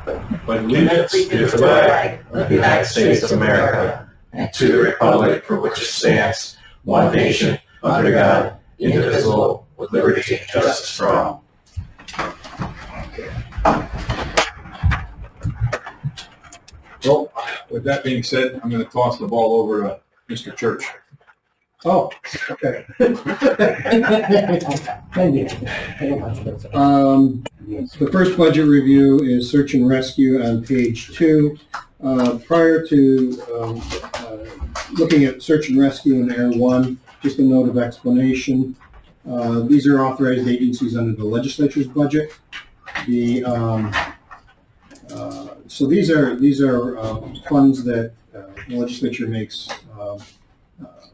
but allegiance to the flag of the United States of America and to the republic for which it stands, one nation, under God, indivisible, with liberty and justice for all. Well, with that being said, I'm going to toss the ball over to Mr. Church. Oh, okay. Thank you. The first budget review is search and rescue on page 2. Prior to looking at search and rescue in Area 1, just a note of explanation. These are authorized agencies under the legislature's budget. So these are funds that the legislature makes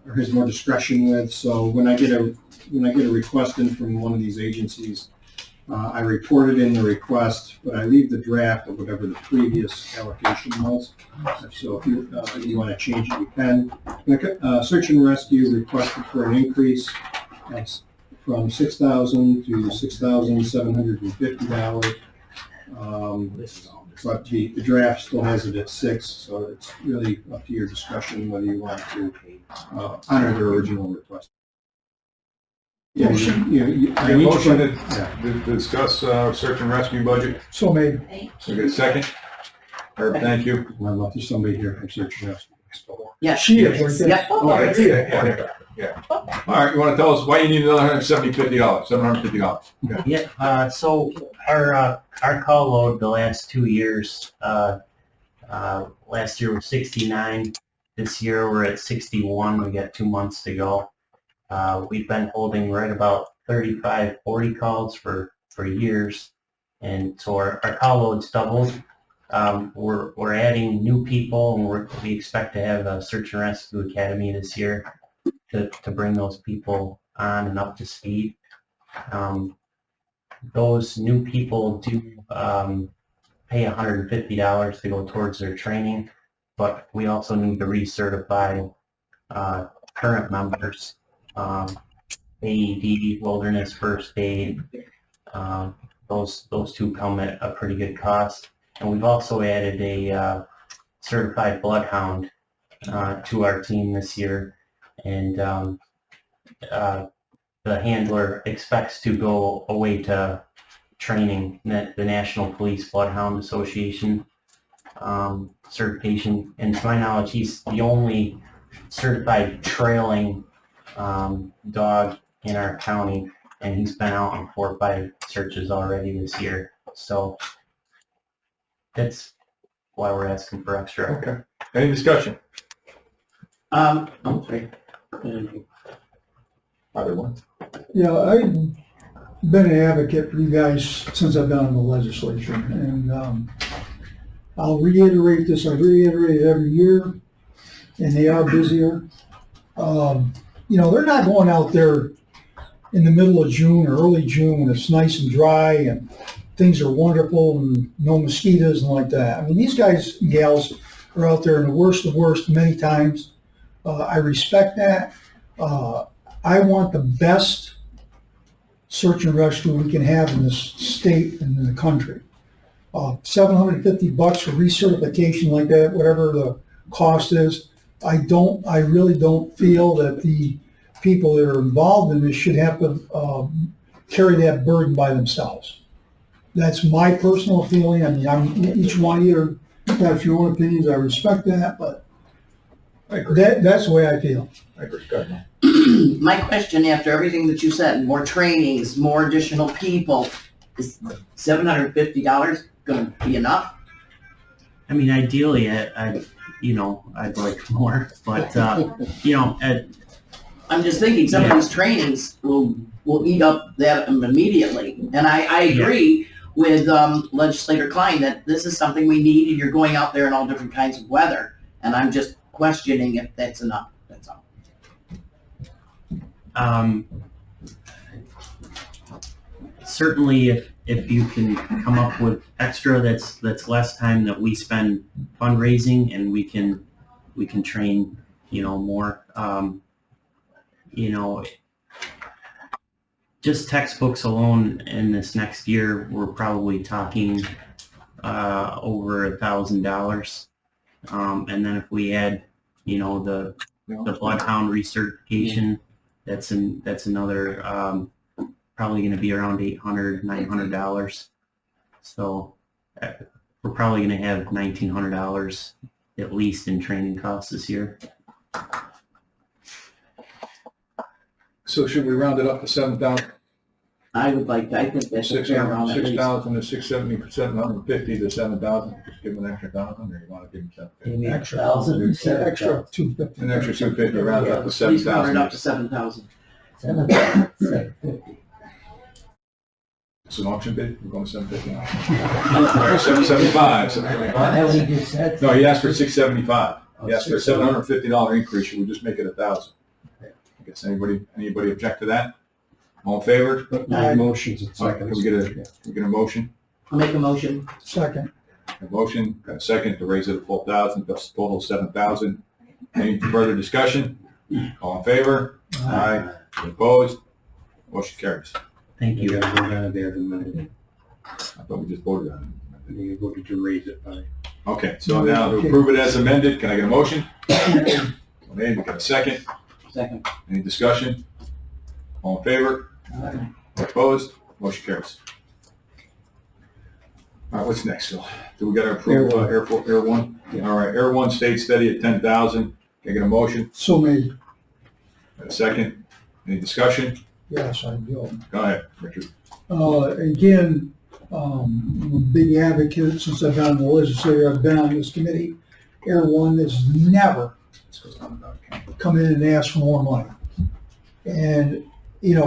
or has more discretion with. So when I get a request in from one of these agencies, I report it in the request, but I leave the draft of whatever the previous allocation was. So if you want to change it, you can. Search and rescue requested for an increase from $6,000 to $6,750. But the draft still has it at 6, so it's really up to your discretion whether you want to honor their original request. Yeah, motion to discuss search and rescue budget. So made. So get a second. Herb, thank you. Well, there's somebody here from search and rescue. Yeah, she is. Yeah. Oh, I see that. Yeah. All right, you want to tell us why you need another $750? Yeah. So our call load the last 2 years, last year was 69. This year we're at 61. We got 2 months to go. We've been holding right about 35, 40 calls for years, and so our call load's doubled. We're adding new people, and we expect to have a search and rescue academy this year to bring those people on and up to speed. Those new people do pay $150 to go towards their training, but we also need to recertify current members. AED, Wilderness First Aid, those two come at a pretty good cost. And we've also added a certified bloodhound to our team this year. And the handler expects to go away to training, the National Police Bloodhound Association certification. And to my knowledge, he's the only certified trailing dog in our county, and he's been out on 4 or 5 searches already this year. So that's why we're asking for extra. Okay. Any discussion? I'm sorry. Either one. Yeah, I've been an advocate for you guys since I've been in the legislature, and I'll reiterate this. I reiterate it every year, and they are busier. They're not going out there in the middle of June or early June when it's nice and dry and things are wonderful and no mosquitoes and like that. I mean, these guys and gals are out there in the worst of worst many times. I respect that. I want the best search and rescue we can have in this state and in the country. $750 for recertification like that, whatever the cost is. I really don't feel that the people that are involved in this should have to carry that burden by themselves. That's my personal feeling. I mean, each one of you have your own opinions. I respect that, but that's the way I feel. I agree. Go ahead. My question after everything that you said, more trainings, more additional people, is $750 going to be enough? I mean, ideally, I'd like more, but I'm just thinking some of these trainings will eat up that immediately. And I agree with Legislator Klein that this is something we need, and you're going out there in all different kinds of weather. And I'm just questioning if that's enough. That's all. Certainly, if you can come up with extra, that's less time that we spend fundraising, and we can train more. Just textbooks alone in this next year, we're probably talking over $1,000. And then if we add, the bloodhound recertification, that's another, probably going to be around $800, $900. So we're probably going to have $1,900 at least in training costs this year. So should we round it up to 7,000? I think that's a fair amount at least. 6,000 to 670%, 750 to 7,000, just give them an extra 1,000, or you want to give them 750? Extra 1,000. extra 250. An extra 250, round it up to At least round it up to 7,000. 7,000. It's an auction bid, we're going to 750 now. All right, 775, 775. No, he asked for 675. He asked for a $750 increase, we'll just make it 1,000. I guess anybody object to that? All in favor? My motion's at All right, can we get a motion? I'll make a motion. Second. A motion, got a second to raise it to 12,000, thus total 7,000. Any further discussion? All in favor? Aye. Any opposed? Motion carries. Thank you. You gotta go down there the minute. I thought we just voted on it. You voted to raise it by. Okay, so now to approve it as amended, can I get a motion? Okay, we got a second. Second. Any discussion? All in favor? Aye. Opposed? Motion carries. All right, what's next, Phil? Do we got to approve Air One? All right, Air One stayed steady at 10,000. Can I get a motion? So made. Got a second? Any discussion? Yes, I will. Go ahead, Richard. Again, I'm a big advocate since I've been on the legislature, I've been on this committee. Air One has never come in and asked for more money. And,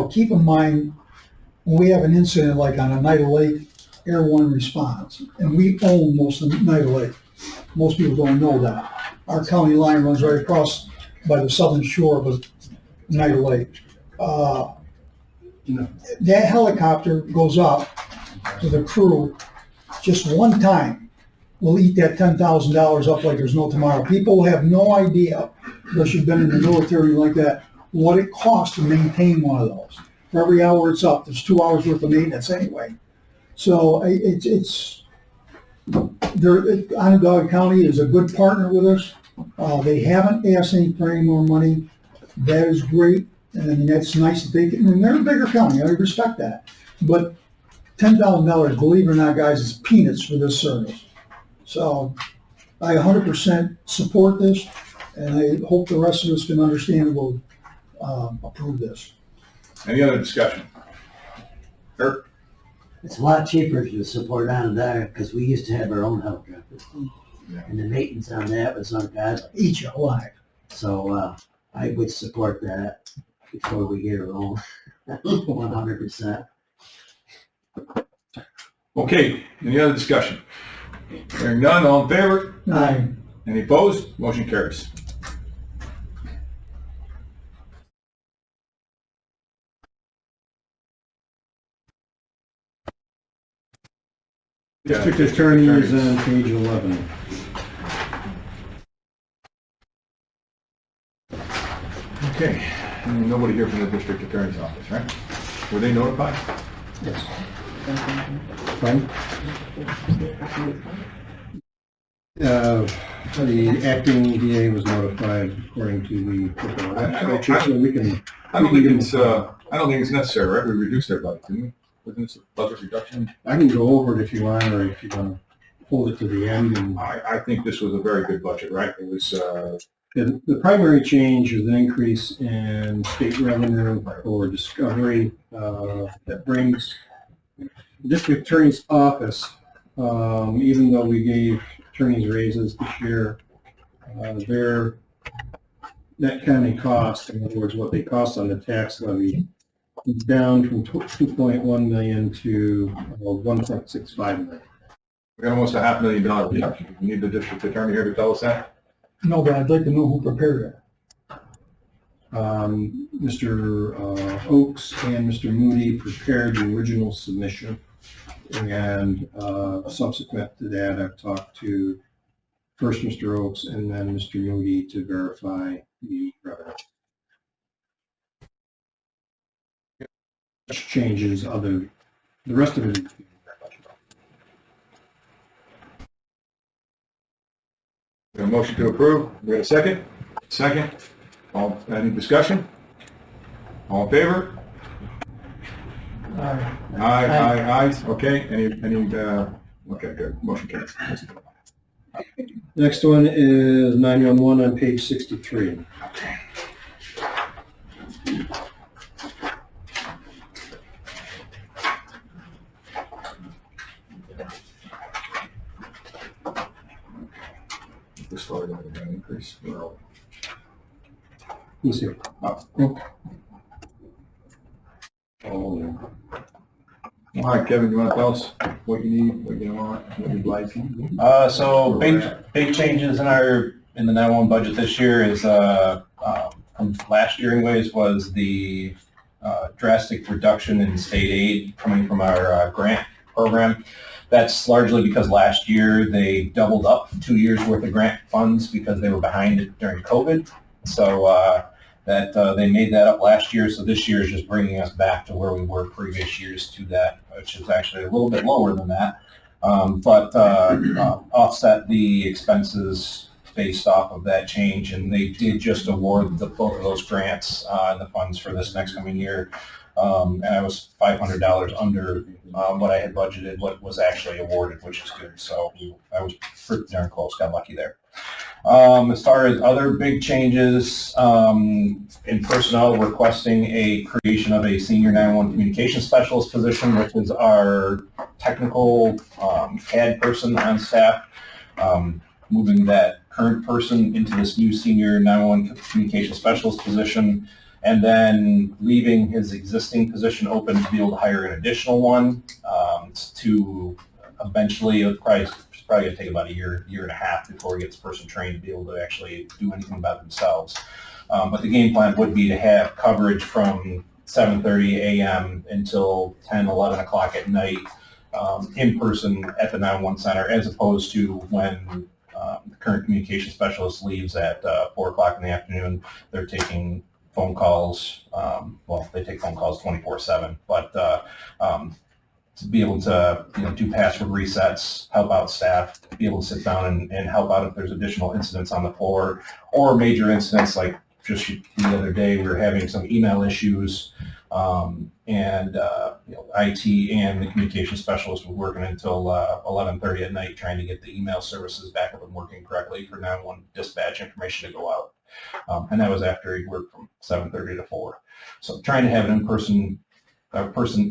keep in mind, when we have an incident like on Oneida Lake, Air One responds. And we own most of Oneida Lake. Most people don't know that. Our county line runs right across by the southern shore of Oneida Lake. That helicopter goes up to the crew just one time. Will eat that $10,000 up like there's no tomorrow. People have no idea, unless you've been in the military like that, what it costs to maintain one of those. For every hour it's up, there's 2 hours worth of maintenance anyway. So Onondaga County is a good partner with us. They haven't asked for any more money. That is great. And that's nice that they can, and they're a bigger county, I respect that. But $10,000, believe it or not, guys, is peanuts for this service. So I 100% support this, and I hope the rest of us can understand and will approve this. Any other discussion? Kirk? It's a lot cheaper to support Onondaga because we used to have our own helicopter. Yeah. And the maintenance on that was ungodly. Eat you alive. So I would support that before we get our own, 100%. Okay, any other discussion? Hearing none, all in favor? Aye. Any opposed? Motion carries. District Attorney is on page 11. Okay, and nobody here from the district attorney's office, right? Were they notified? Yes. Fine. The acting DA was notified according to the, so we can. I don't think it's necessary, right? We reduced their budget, didn't we? Wasn't this a budget reduction? I can go over it if you want, or if you want to hold it to the end. And I think this was a very good budget, right? It was, the primary change is an increase in state revenue for discovery that brings the district attorney's office, even though we gave attorneys raises this year, their net county cost, in other words, what they cost on the tax levy, is down from 2.1 million to 1.65 million. we got almost a $500,000 reduction. Do we need the district attorney here to tell us that? No, but I'd like to know who prepared it. Mr. Oakes and Mr. Moody prepared the original submission, and subsequent to that, I've talked to first Mr. Oakes and then Mr. Moody to verify the revenue. Changes the rest of it. We have a motion to approve. We got a second? Second. All, any discussion? All in favor? Aye. Okay, okay, good. Motion carries. Next one is 911 on page 63. This far, we're going to increase. He's here. All right, Kevin, you want to tell us what you need, what you want, what you'd like? So big changes in the 911 budget this year is, from last year anyways, was the drastic reduction in state aid coming from our grant program. That's largely because last year they doubled up 2 years worth of grant funds because they were behind during COVID. So they made that up last year. So this year is just bringing us back to where we were previous years to that, which is actually a little bit lower than that. But offset the expenses based off of that change, and they did just award both of those grants and the funds for this next coming year. And I was $500 under what I had budgeted, what was actually awarded, which is good. So I was pretty darn close, got lucky there. As far as other big changes, in personnel, requesting a creation of a senior 911 communication specialist position, which is our technical CAD person on staff, moving that current person into this new senior 911 communication specialist position, and then leaving his existing position open to be able to hire an additional one to eventually, it's probably going to take about a year and a half before we get this person trained to be able to actually do anything about themselves. But the game plan would be to have coverage from 7:30 a.m. until 10, 11 o'clock at night in person at the 911 center, as opposed to when the current communication specialist leaves at 4 o'clock in the afternoon. They're taking phone calls. Well, they take phone calls 24/7, but to be able to do password resets, help out staff, be able to sit down and help out if there's additional incidents on the floor or major incidents like just the other day we were having some email issues, and IT and the communication specialist were working until 11:30 at night trying to get the email services back up and working correctly for 911 dispatch information to go out. And that was after he worked from 7:30 to 4. So trying to have a person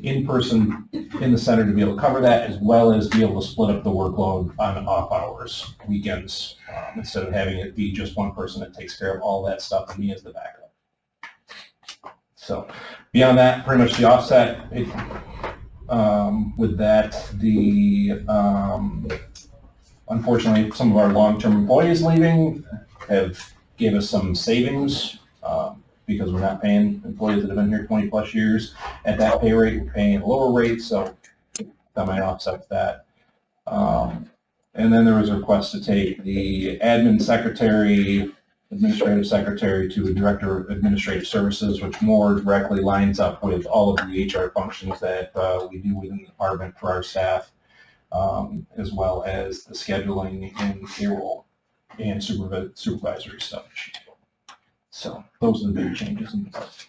in the center to be able to cover that, as well as be able to split up the workload on off hours, weekends, instead of having it be just one person that takes care of all that stuff and me as the backup. So beyond that, pretty much the offset, with that, unfortunately, some of our long-term employees leaving gave us some savings, because we're not paying employees that have been here 20 plus years at that pay rate. We're paying a lower rate, so that might offset that. And then there was a request to take the administrative secretary to a director of administrative services, which more directly lines up with all of the HR functions that we do within the department for our staff, as well as the scheduling and payroll and supervisory stuff. So those are the big changes in the budget.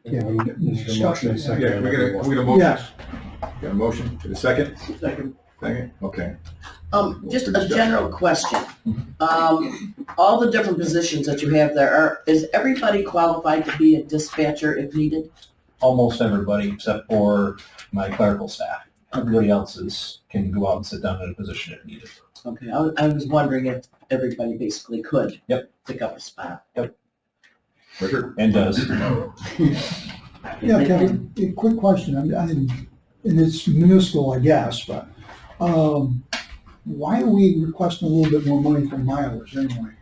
Yeah, we need a motion and a second. Yeah, we got a motion. Yes. Got a motion? Get a second? Second. Second? Okay. Just a general question. All the different positions that you have there, is everybody qualified to be a dispatcher if needed? Almost everybody except for my clerical staff. Everybody else can go out and sit down in a position if needed. Okay, I was wondering if everybody basically could. Yep. Pick up a spot. Richard? And does. Yeah, Kevin, a quick question, and it's minuscule, I guess, but, why are we requesting a little bit more money for mileage anyway?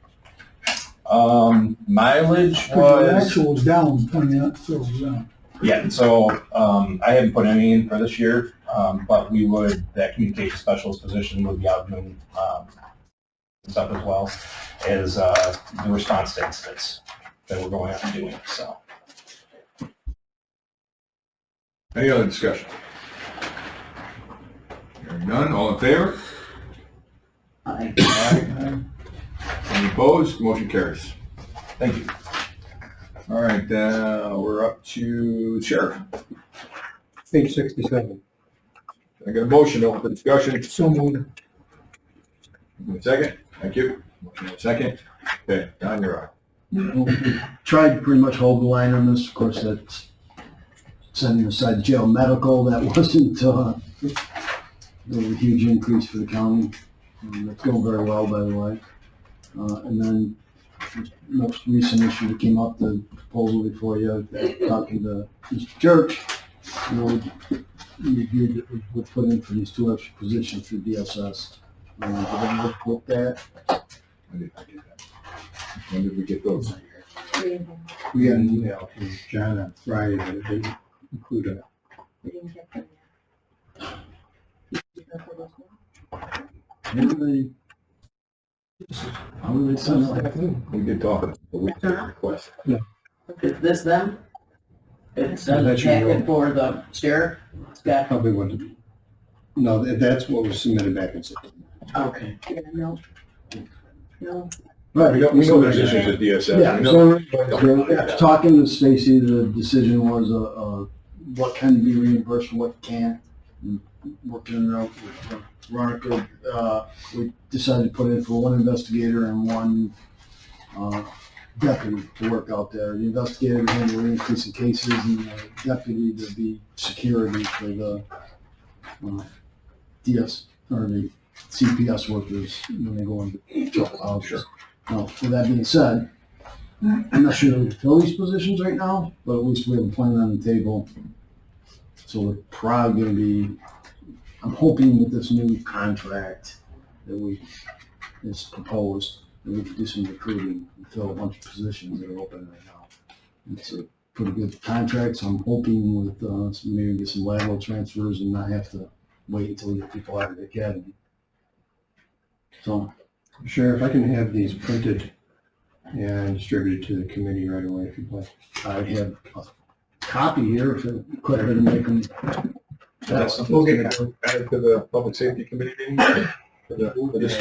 Mileage Because the was... actual is down 29, so, Yeah, so I haven't put any in for this year, but that communication specialist position would be out doing stuff as well as the response to incidents that we're going out and doing, so. Any other discussion? Hearing none, all in favor? Aye. Any opposed? Motion carries. Thank you. All right, we're up to Sheriff. Page 67. I got a motion to open the discussion. So moved. A second. Thank you. Motion and a second. Okay, Don, you're up. Tried to pretty much hold the line on this. Of course, that's setting aside jail medical. That wasn't a huge increase for the county. It's going very well, by the way. And then the most recent issue that came up, the proposal before you, talking to Mr. Church, we agreed that we would put in for these 2 extra positions for DSS. Did anyone look at that? When did I get that? When did we get those? We got an email from John on Friday that it didn't include it. Anybody? How would they send it? We did talk about the weekly request. Is this them? It's Yeah, the that's your packet role. for the sheriff? It's got, Probably wouldn't be. No, that's what was submitted back in September. okay. Right. We know there's issues at DSS. Yeah, We know- so after talking to Stacy, the decision was, what can be reimbursed and what can't. And working it out with Veronica, we decided to put in for 1 investigator and 1, deputy to work out there. The investigator to handle the increase in cases and the deputy to be security for the, DS, or the CPS workers when they go into trouble houses. Now, with that being said, I'm not sure that we fill these positions right now, but at least we have a plan on the table. So we're probably gonna be, I'm hoping with this new contract that is proposed, that we can do some recruiting and fill a bunch of positions that are open right now. It's a pretty good contract, so I'm hoping with, maybe get some lateral transfers and not have to wait until we get people out of the academy. So, Sheriff, I can have these printed and distributed to the committee right away if you'd like. I have a copy here if it quicker to make them. That's something we'll get added to the Public Safety Committee meeting? For this?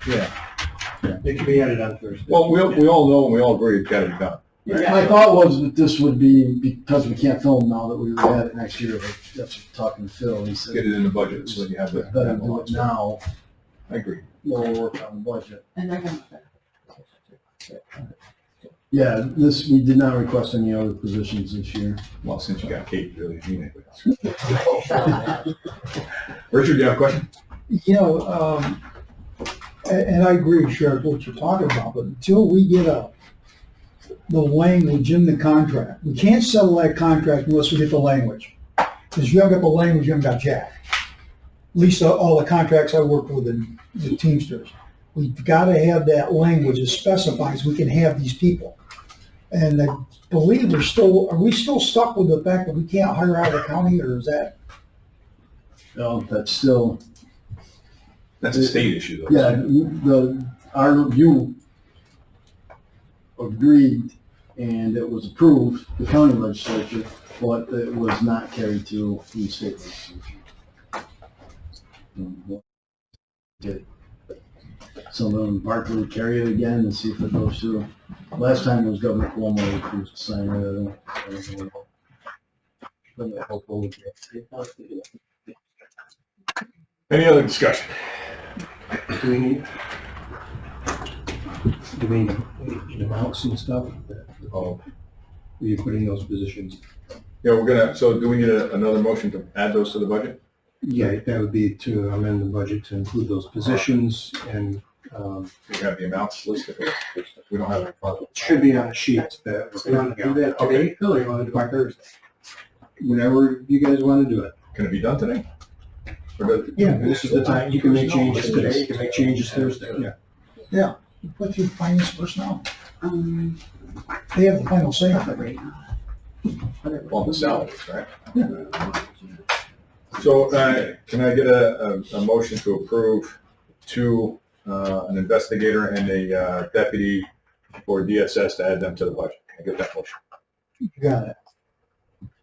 Yeah. It can be added on Thursday. Well, we all know and we all agree it's gotta be done. My thought was that this would be, because we can't film now, that we would have it next year, but that's talking to Phil, he said. Get it in the budget so you have the. Better do it now, I agree. while we're working on the budget. And they're gonna. Yeah, we did not request any other positions this year. Well, since you got Kate, really, you need it. Richard, do you have a question? And I agree, Sheriff, what you're talking about, but until we get the language in the contract, we can't settle that contract unless we get the language. Because you haven't got the language, you haven't got jack. At least all the contracts I work with in the Teamsters. We've got to have that language that specifies we can have these people. And I believe are we still stuck with the fact that we can't hire out of the county, or is that? No, that's still, That's a state issue though. yeah, our review agreed and it was approved, the county legislature, but it was not carried to the state legislature. Did some of them Barkley carry it again and see if it goes through. Last time it was Governor Cuomo who approved the sign it. Any other discussion? Do we need amounts and stuff? Oh, Are you putting those positions? yeah, so do we need another motion to add those to the budget? Yeah, that would be to amend the budget to include those positions and, We have the amounts listed. We don't have it in front of us. it should be on a sheet that we're filling out. that today, Phil, or you want to do it by Thursday? Whenever you guys want to do it. Can it be done today? Or does- Yeah, this is the time, you can make changes today, you can make changes Thursday, yeah. You put through finance personnel? They have the final say on it. On the salaries, right? So, can I get a motion to approve an investigator and a deputy for DSS to add them to the budget? Can I get that motion? You got it.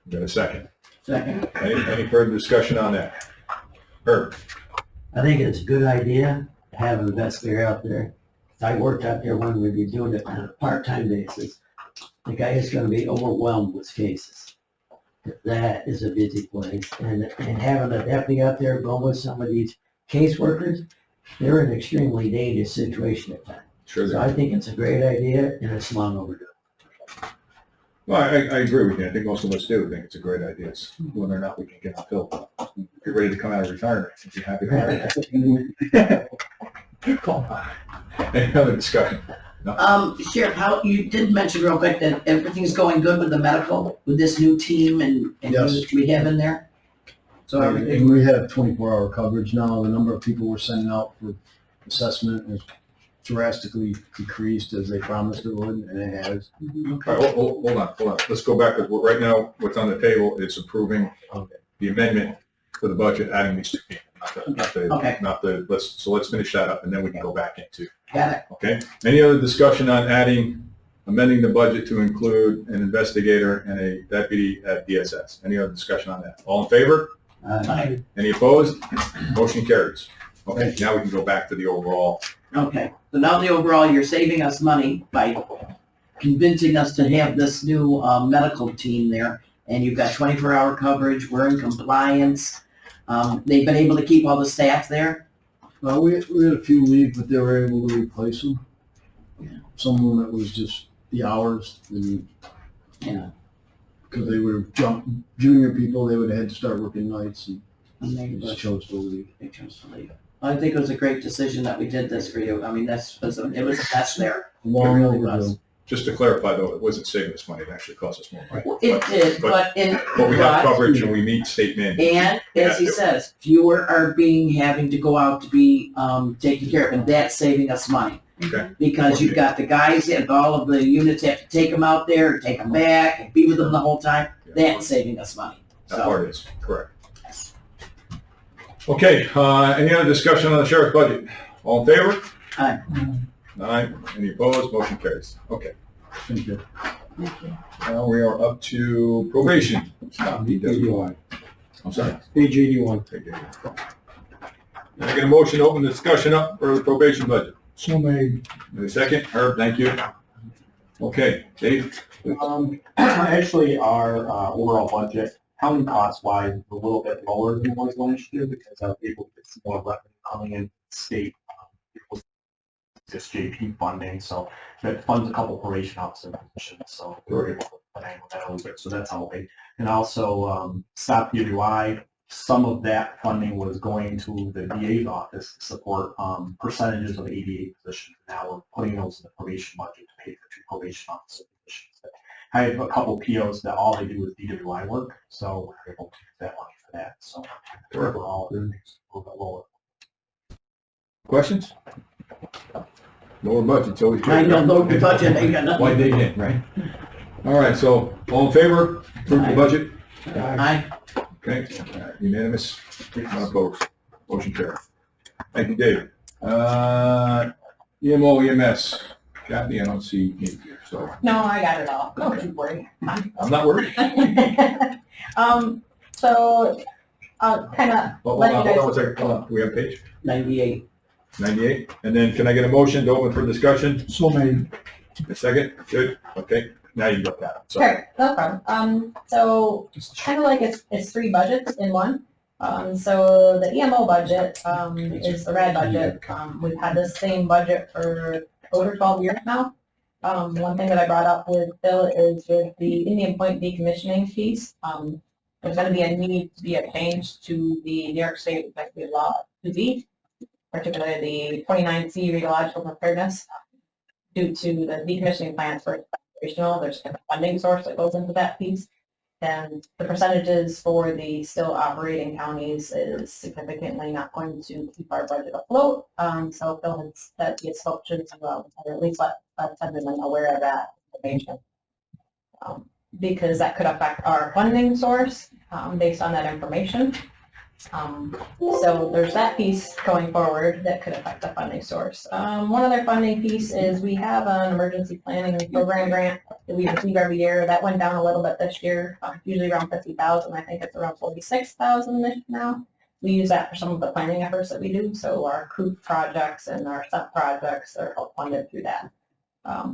Got a second? Second. Any further discussion on that? Herb? I think it's a good idea to have an investigator out there. I worked out there when we were doing it on a part-time basis. The guy is gonna be overwhelmed with cases. That is a busy place, and having a deputy out there going with some of these caseworkers, they're in an extremely dangerous situation at times. Sure. So I think it's a great idea, and it's long overdue. Well, I agree with you. I think most of us do think it's a great idea. It's whether or not we can get it filled. Get ready to come out of retirement. If you're happy about it. Come on. Any other discussion? Sheriff, how, you did mention real quick that everything's going good with the medical, with this new team and Yes. we have in there? So everything, And we have 24-hour coverage now. The number of people we're sending out for assessment has drastically decreased as they promised it would, and it has. All right, hold on. Let's go back, because right now, what's on the table is approving the amendment to the budget, adding these two people. Okay. Let's finish that up, and then we can go back into, got it. okay? Any other discussion on amending the budget to include an investigator and a deputy at DSS? Any other discussion on that? All in favor? Any opposed? Motion carries. Okay, now we can go back to the overall. Okay, so now the overall, you're saving us money by convincing us to have this new medical team there, and you've got 24-hour coverage, we're in compliance. They've been able to keep all the staff there? Well, we had a few leave, but they were able to replace them. Some of them, it was just the hours, and Yeah. because they were junior people, they would have had to start working nights, and And they just chose to leave. chose to leave. I think it was a great decision that we did this for you. I mean, it was a mess there. Long It really overdue. was. Just to clarify, though, it wasn't saving us money, it actually cost us more money. It did, but we have coverage and we meet state mandate. And as he says, fewer are having to go out to be taken care of, and that's saving us money. Okay. Because you've got the guys and all of the units have to take them out there, take them back, and be with them the whole time. That's saving us money. That So, part is, correct. Okay, any other discussion on the sheriff's budget? All in favor? Aye. Aye. Any opposed? Motion carries. Okay. Thank you. Now we are up to probation. DWI. I'm sorry. Page 81. Can I get a motion to open the discussion up for the probation budget? So made. Wait a second. Herb, thank you. Okay, Dave? Actually, our overall budget, county cost-wise, is a little bit lower than it was last year because I was able to get some more revenue coming in state. This JP funding, so that funds a couple probation officer positions, so we were able to finagle that a little bit, so that's helping. And also, stop DWI, some of that funding was going to the DA's office to support percentages of ADA positions. Now we're putting those in the probation budget to pay for 2 probation officer positions. I have a couple POs that all they do is DWI work, so we're able to use that money for that. So overall, it's a little bit lower. Questions? Lower budget's always good. I don't know the budget, ain't got Why nothing. dig in, right? All right, so all in favor? Approve the budget? Aye. Okay, unanimous, none opposed, motion carried. Thank you, Dave. EMO, EMS, Kathy, I don't see you here, so No, I got it all. Don't you worry. I'm not worried. So, I'll kind of Hold let on, you hold on guys. a second, hold on, do we have a page? 98. 98, and then can I get a motion to open for discussion? So made. A second, good, okay, now you got that, sorry. Sure, no problem. So, kind of like it's 3 budgets in one. So the EMO budget, is the red budget. We've had the same budget for over 12 years now. One thing that I brought up with Phil is with the Indian Point decommissioning piece, there's going to be a need to be a change to the New York State Executive Law 2B, particularly the 29C radiological preparedness. Due to the decommissioning plans for operational, there's kind of a funding source that goes into that piece. And the percentages for the still operating counties is significantly not going to keep our budget afloat. So Phil has set the assumptions, or at least let everyone aware of that information. Because that could affect our funding source based on that information. So there's that piece going forward that could affect the funding source. One other funding piece is we have an emergency planning program grant that we receive every year. That went down a little bit this year, usually around 50,000. I think it's around 46,000 now. we use that for some of the planning efforts that we do. So our COOP projects and our SEP projects are help funded through that.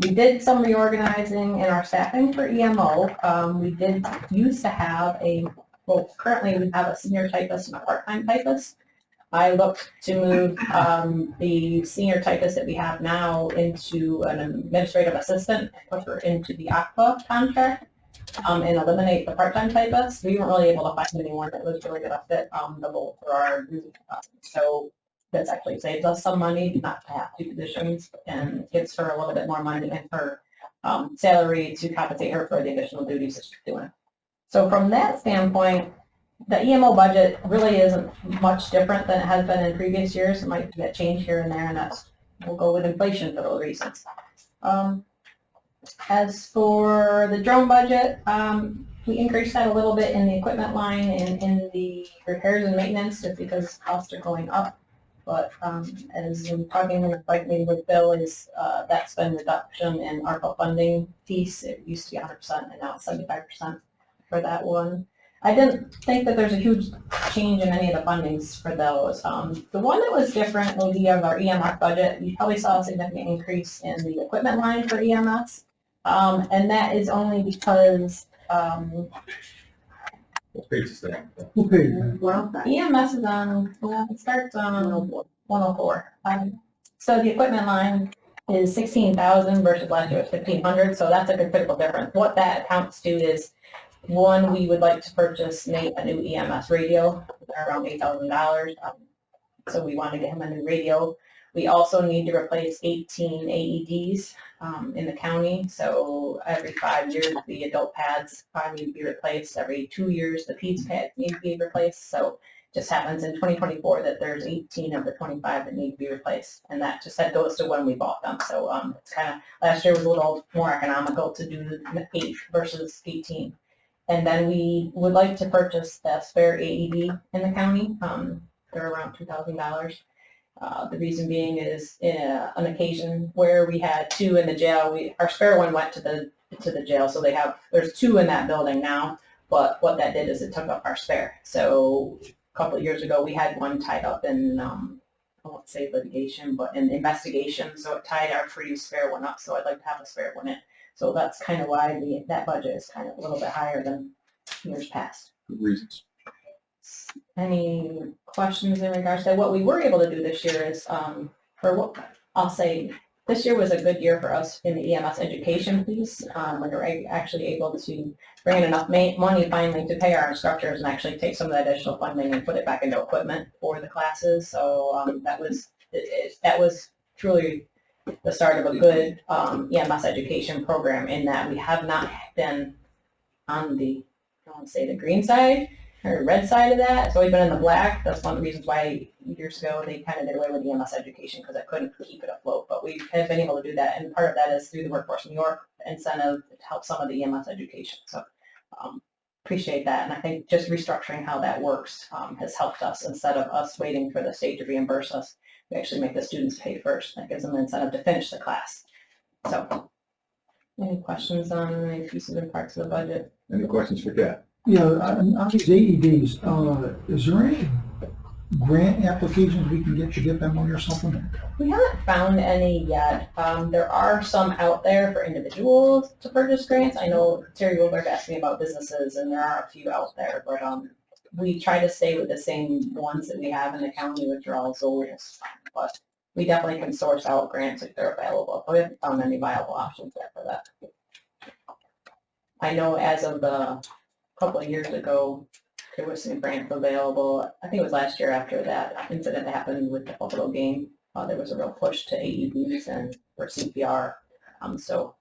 We did some reorganizing in our staffing for EMO. We did used to have currently we have a senior typist and a part-time typist. I looked to move the senior typist that we have now into an administrative assistant, put her into the ACPA contract, and eliminate the part-time typist. We weren't really able to find anyone that was really going to fit the role for our group. So this actually saves us some money not to have 2 positions and gives her a little bit more money in her salary to compensate her for the additional duties that she's doing. So from that standpoint, the EMO budget really isn't much different than it has been in previous years. It might get changed here and there, and we'll go with inflation for those reasons. As for the drone budget, we increased that a little bit in the equipment line and in the repairs and maintenance just because costs are going up. But as I'm talking with Bill, is that spend reduction in ARPA funding piece. It used to be 100% and now it's 75% for that one. I didn't think that there's a huge change in any of the fundings for those. The one that was different will be of our EMS budget. You probably saw a significant increase in the equipment line for EMS. And that is only because What page is that? Who paid that? EMS is on, it starts on 104. So the equipment line is 16,000 versus last year was 1,500, so that's a considerable difference. What that accounts to is, one, we would like to purchase Nate a new EMS radio. They're around $8,000. So we want to get him a new radio. We also need to replace 18 AEDs in the county. So every 5 years, the adult pads need to be replaced. Every 2 years, the peds pads need to be replaced. So it just happens in 2024 that there's 18 of the 25 that need to be replaced. And that just goes to when we bought them. So it's kind of, last year was a little more economical to do 8 versus 18. And then we would like to purchase the spare AED in the county. They're around $2,000. The reason being is an occasion where we had 2 in the jail. Our spare one went to the jail, so there's 2 in that building now. But what that did is it took up our spare. So a couple of years ago, we had one tied up in I won't say litigation, but in investigation. So it tied our free spare one up. So I'd like to have a spare one in. So that's kind of why that budget is kind of a little bit higher than years past. Good reasons. Any questions in regards to what we were able to do this year is, I'll say, this year was a good year for us in the EMS education piece. We were actually able to bring in enough money finally to pay our instructors and actually take some of that additional funding and put it back into equipment for the classes. So that was truly the start of a good EMS education program in that we have not been on the, I don't want to say the green side or red side of that. It's always been in the black. That's one of the reasons why years ago they kind of did away with EMS education because I couldn't keep it afloat. But we have been able to do that, and part of that is through the Workforce New York incentive to help some of the EMS education. So appreciate that, and I think just restructuring how that works has helped us. Instead of us waiting for the state to reimburse us, we actually make the students pay first. That gives them an incentive to finish the class. So, any questions on any pieces and parts of the budget? Any questions for Kat? Yeah, on these AEDs, is there any grant applications we can get to get them on or something? We haven't found any yet. There are some out there for individuals to purchase grants. I know Terry Wilberg asked me about businesses, and there are a few out there, but we try to stay with the same ones that we have in the county, which are all Zolius. But we definitely can source out grants if they're available. But we haven't found any viable options yet for that. I know as of a couple of years ago, there was some grants available. I think it was last year after that incident that happened with the Buffalo game. There was a real push to AEDs and for CPR. So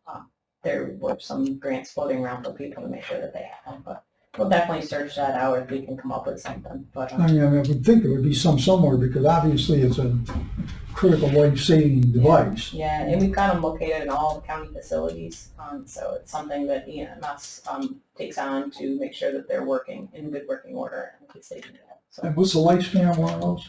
there were some grants floating around for people to make sure that they have them. But we'll definitely search that out if we can come up with something. But I would think there would be some somewhere because obviously it's a critical life-saving device. yeah, and we've got them located in all the county facilities. So it's something that EMS takes on to make sure that they're working in good working order in case they do that. So And what's the lifespan of one of those?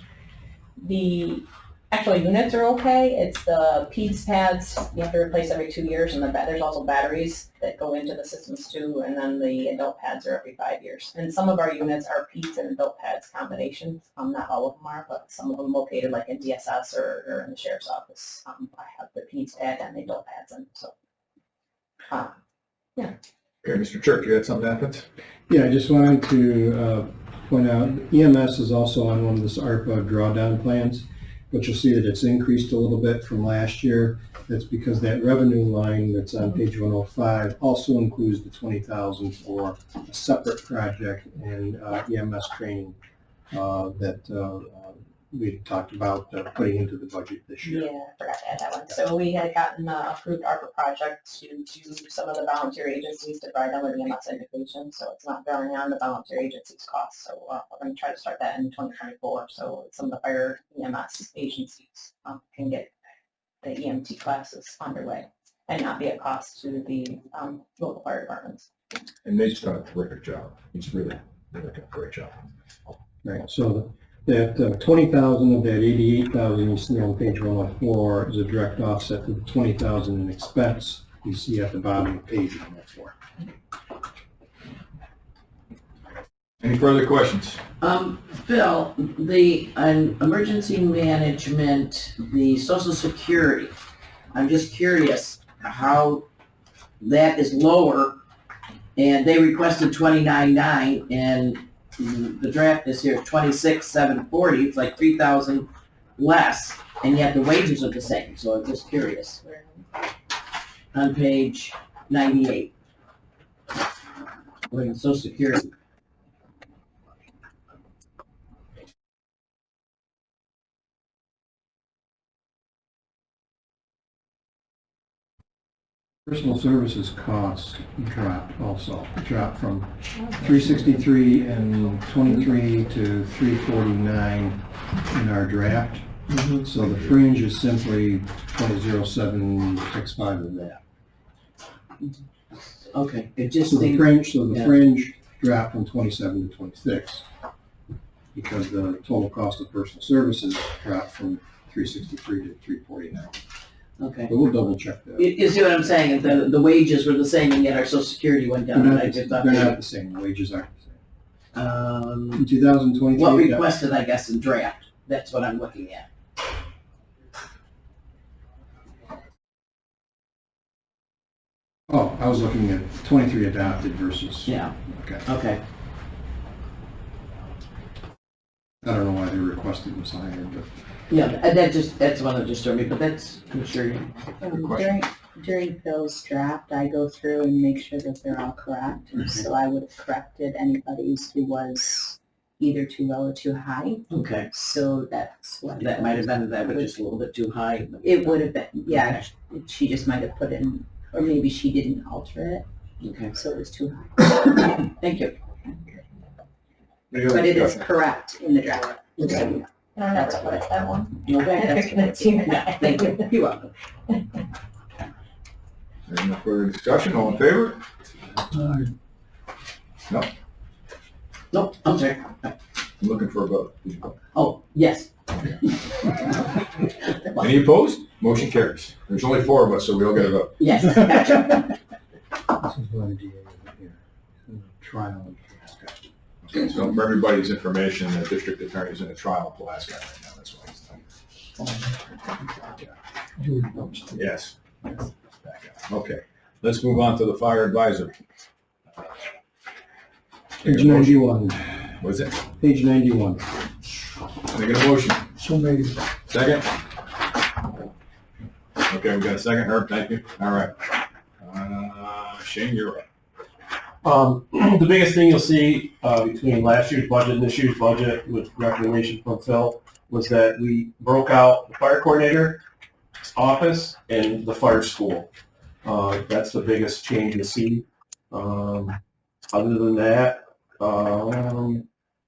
the actual units are okay. It's the PEDS pads you have to replace every 2 years, and there's also batteries that go into the systems too, and then the adult pads are every 5 years. And some of our units are PEDS and adult pads combinations. Not all of them are, but some of them located like in DSS or in the sheriff's office. I have the PEDS pad and the adult pads in, so. Okay, Mr. Church, you had something happen? Yeah, I just wanted to point out, EMS is also on one of this ARPA drawdown plans, but you'll see that it's increased a little bit from last year. That's because that revenue line that's on page 105 also includes the 20,000 for a separate project and EMS training that we had talked about putting into the budget this year. Yeah, I forgot to add that one. So we had gotten approved ARPA project to do some of the volunteer agencies to provide them with EMS education, so it's not drawing on the volunteer agencies' costs. So we're going to try to start that in 2024. So some of the fire EMS agencies can get the EMT classes underway and not be a cost to the local fire departments. And Nate's done a terrific job. He's really done a great job. Right, so that 20,000 of that 88,000 you see on page 104 is a direct offset to the 20,000 in expense you see at the bottom of the page on that floor. Any further questions? Phil, the emergency management, the Social Security, I'm just curious how that is lower, and they requested 29,900, and the draft is here 26,740. It's like 3,000 less, and yet the wages are the same. So I'm just curious. On page 98, we're in Social Security. Personal services costs dropped also. It dropped from 363 and 23 to 349 in our draft. So the fringe is simply 0.0765 of that. Okay, it just So the yeah. fringe dropped from 27 to 26 because the total cost of personal services dropped from 363 to 349. Okay. But we'll double check that. You see what I'm saying? The wages were the same, and yet our Social Security went They're down. not the same. Wages aren't the same. In 2023. What requested, I guess, in draft? That's what I'm looking at. Oh, I was looking at 23 adopted versus. Yeah. Okay. Okay. I don't know why they requested was higher, but. Yeah, that's one that disturbed me, but that's, I'm sure you. During Phil's draft, I go through and make sure that they're all correct. And so I would have corrected anybody's who was either too low or too high. Okay. So that's what. That might have been, that was just a little bit too high. It would have been, yeah, she just might have put in, or maybe she didn't alter it, Okay. so it was too high. Thank you. But it is correct in the draft. Okay. I don't know what it's that one. Okay, that's thank you. You're welcome. Any more further discussion? All in favor? No? Nope, I'm sorry. I'm looking for a vote. Oh, yes. Any opposed? Motion carries. There's only 4 of us, so we all get a vote. Yes, gotcha. This is what I did here. Trial. Okay, so for everybody's information, the district attorney's in a trial with Alaska right now. That's why he's done. Yes. Okay, let's move on to the fire advisor. Page 91. What is it? Page 91. Make a motion. So maybe. Second? Okay, we got a second. Herb, thank you. All right. Shane, you're up. The biggest thing you'll see between last year's budget and this year's budget, with recommendation from Phil, was that we broke out the fire coordinator office and the fire school. That's the biggest change you'll see. Other than that,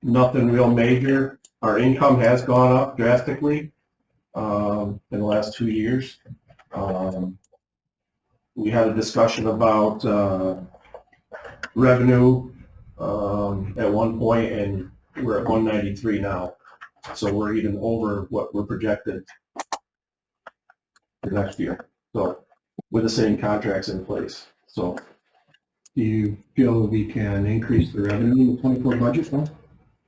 nothing real major. Our income has gone up drastically in the last 2 years. We had a discussion about revenue at one point, and we're at 193 now. So we're even over what we're projected for next year. So, with the same contracts in place, so. Do you feel we can increase the revenue in the 24 budget, though?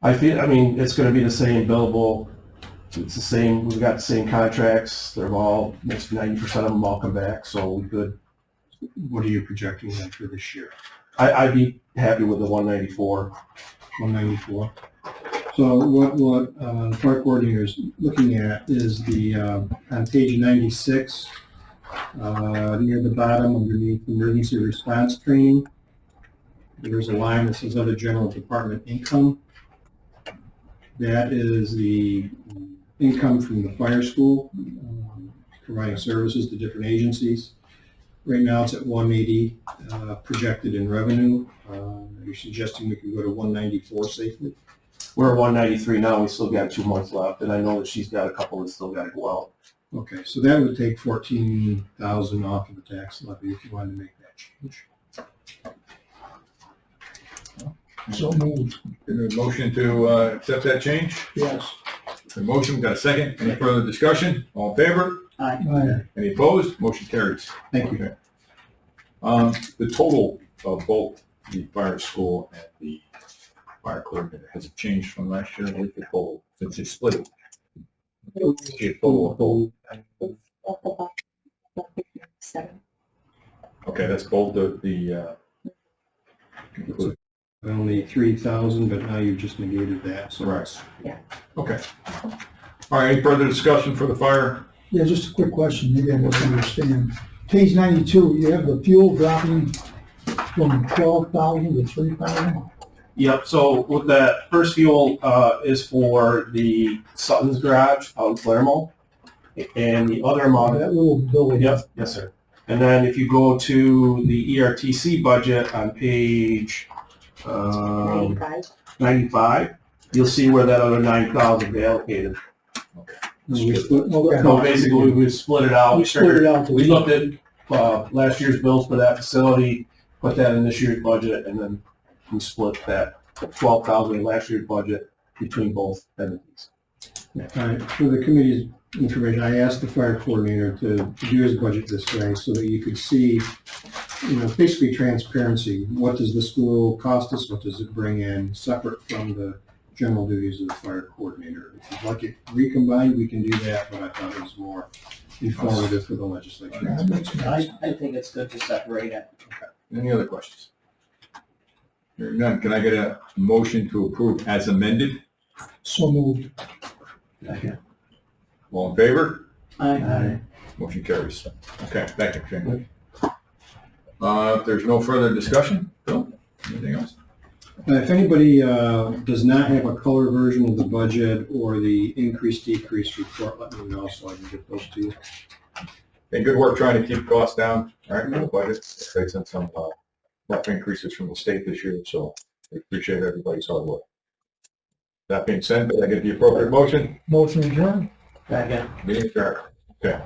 I mean, it's gonna be the same billable, it's the same, we've got the same contracts, they're all, most 90% of them all come back, so we could, What are you projecting then for this year? I'd be happy with the 194. 194. So what the park coordinator is looking at is the, on page 96, near the bottom underneath emergency response training, there's a line that says other general department income. That is the income from the fire school, providing services to different agencies. Right now it's at 180 projected in revenue. You're suggesting we can go to 194 safely? We're at 193 now, we still got 2 months left, and I know that she's got a couple that still gotta go out. Okay, so that would take 14,000 off of the tax levy if you wanted to make that change. So moved. Is there a motion to accept that change? Yes. The motion, got a second? Any further discussion? All in favor? Aye. Any opposed? Motion carries. Thank you. Okay. The total of both the fire school and the fire coordinator, has it changed from last year? What's the total, since they split it? The total. Okay, that's both the included. Only 3,000, but now you've just negated that, so. Right. Yeah. Okay. All right, any further discussion for the fire? Yeah, just a quick question, maybe I don't understand. Page 92, you have the fuel dropping from 12,000 to 3,000? Yep, so with that, first fuel, is for the Sutton's Garage out in Claremont. And the other amount, That little building. yep, yes, sir. And then if you go to the ERTC budget on page, 95, you'll see where that other 9,000 is allocated. We split- So basically, we split it out. We split it out. We looked at, last year's bills for that facility, put that in this year's budget, and then we split that 12,000 in last year's budget between both entities. All right, for the committee's information, I asked the fire coordinator to do his budget this way so that you could see, basically transparency. What does the school cost us? What does it bring in, separate from the general duties of the fire coordinator? If you'd like it recombined, we can do that, but I thought it was more informative for the legislature. I think it's good to separate it. Any other questions? Hearing none, can I get a motion to approve as amended? So moved. All in favor? Aye. Motion carries. Okay, thank you, Shane. If there's no further discussion, Bill, anything else? If anybody does not have a color version of the budget or the increase-decrease report, let me know so I can get those to you. Hey, good work trying to keep costs down, all right, for the budget, facing some rough increases from the state this year, so we appreciate everybody's hard work. That being said, did I get the appropriate motion? Motion adjourned. Second. Meeting adjourned. Okay.